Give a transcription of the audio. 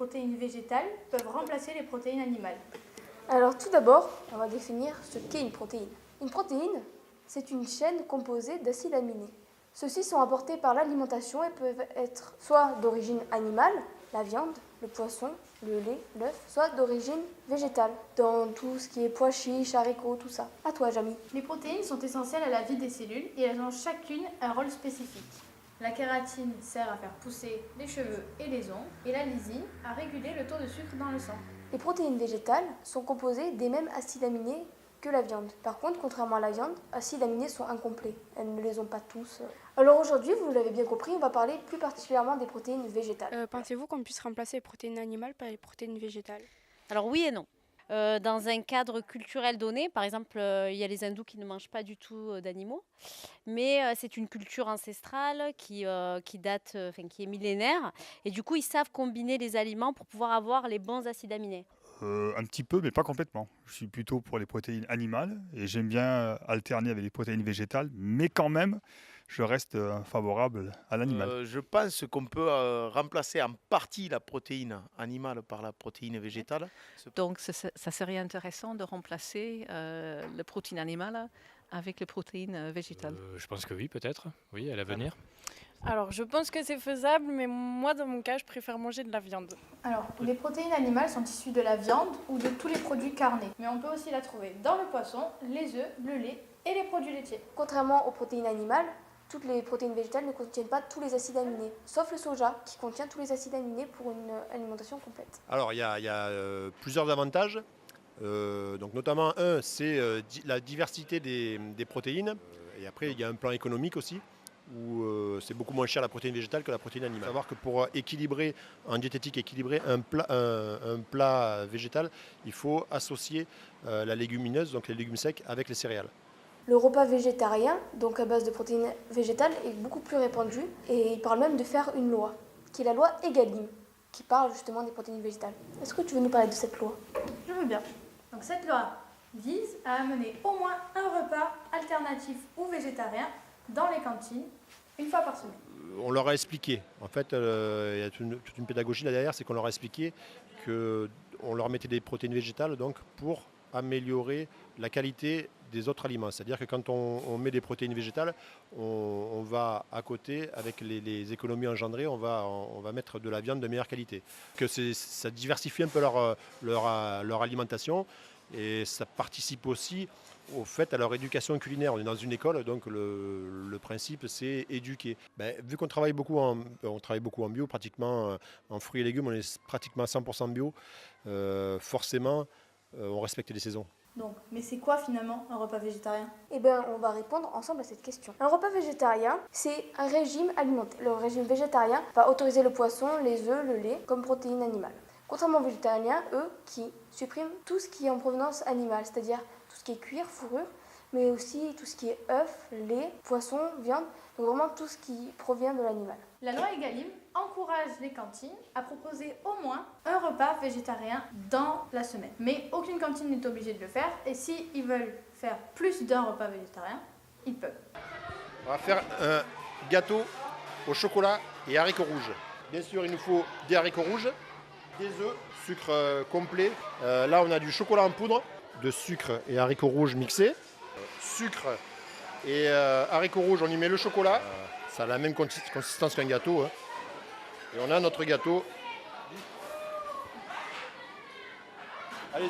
protéines végétales peuvent remplacer les protéines animales? Alors tout d'abord, on va définir ce qu'est une protéine. Une protéine, c'est une chaîne composée d'acides aminés. Ceux-ci sont apportés par l'alimentation et peuvent être soit d'origine animale, la viande, le poisson, le lait, l'œuf, soit d'origine végétale, dans tout ce qui est pois chiches, haricots, tout ça. À toi, Jamy. Les protéines sont essentielles à la vie des cellules et elles ont chacune un rôle spécifique. La kératine sert à faire pousser les cheveux et les ongles et la lysine à réguler le taux de sucre dans le sang. Les protéines végétales sont composées des mêmes acides aminés que la viande. Par contre, contrairement à la viande, acides aminés sont incomplets. Elles ne les ont pas tous. Alors aujourd'hui, vous l'avez bien compris, on va parler plus particulièrement des protéines végétales. Pensez-vous qu'on puisse remplacer les protéines animales par les protéines végétales? Alors oui et non. Dans un cadre culturel donné, par exemple, il y a les hindous qui ne mangent pas du tout d'animaux, mais c'est une culture ancestrale qui date, qui est millénaire, et du coup, ils savent combiner les aliments pour pouvoir avoir les bons acides aminés. Un petit peu, mais pas complètement. Je suis plutôt pour les protéines animales et j'aime bien alterner avec les protéines végétales, mais quand même, je reste favorable à l'animal. Je pense qu'on peut remplacer en partie la protéine animale par la protéine végétale. Donc, ça serait intéressant de remplacer les protéines animales avec les protéines végétales. Je pense que oui, peut-être. Oui, à l'avenir. Alors, je pense que c'est faisable, mais moi, dans mon cas, je préfère manger de la viande. Alors, les protéines animales sont issues de la viande ou de tous les produits carnés, mais on peut aussi la trouver dans le poisson, les œufs, le lait et les produits laitiers. Contrairement aux protéines animales, toutes les protéines végétales ne contiennent pas tous les acides aminés, sauf le soja qui contient tous les acides aminés pour une alimentation complète. Alors, il y a plusieurs avantages. Donc notamment un, c'est la diversité des protéines. Et après, il y a un plan économique aussi, où c'est beaucoup moins cher la protéine végétale que la protéine animale. Il faut savoir que pour équilibrer, en diététique, équilibrer un plat végétal, il faut associer la légumineuse, donc les légumes secs, avec les céréales. Le repas végétarien, donc à base de protéines végétales, est beaucoup plus répandu et il parle même de faire une loi, qui est la loi Egalim, qui parle justement des protéines végétales. Est-ce que tu veux nous parler de cette loi? Je veux bien. Donc cette loi vise à amener au moins un repas alternatif ou végétarien dans les cantines une fois par semaine. On leur a expliqué, en fait, il y a toute une pédagogie là derrière, c'est qu'on leur a expliqué qu'on leur mettait des protéines végétales donc, pour améliorer la qualité des autres aliments. C'est-à-dire que quand on met des protéines végétales, on va à côté, avec les économies engendrées, on va mettre de la viande de meilleure qualité. Que ça diversifie un peu leur alimentation et ça participe aussi au fait à leur éducation culinaire. On est dans une école, donc le principe c'est éduquer. Vu qu'on travaille beaucoup en bio, pratiquement en fruits et légumes, on est pratiquement à 100% bio, forcément on respecte les saisons. Donc, mais c'est quoi finalement un repas végétarien? Eh bien, on va répondre ensemble à cette question. Un repas végétarien, c'est un régime alimentaire. Le régime végétarien va autoriser le poisson, les œufs, le lait comme protéines animales. Contrairement aux végétariens, eux, qui suppriment tout ce qui est en provenance animale, c'est-à-dire tout ce qui est cuir, fourrure, mais aussi tout ce qui est œufs, lait, poisson, viande, donc vraiment tout ce qui provient de l'animal. La loi Egalim encourage les cantines à proposer au moins un repas végétarien dans la semaine. Mais aucune cantine n'est obligée de le faire et s'ils veulent faire plus d'un repas végétarien, ils peuvent. On va faire un gâteau au chocolat et haricots rouges. Bien sûr, il nous faut des haricots rouges, des œufs, sucre complet. Là, on a du chocolat en poudre, de sucre et haricots rouges mixés. Sucre et haricots rouges, on y met le chocolat. Ça a la même consistance qu'un gâteau. Hein. Et on a notre gâteau. Allez-y.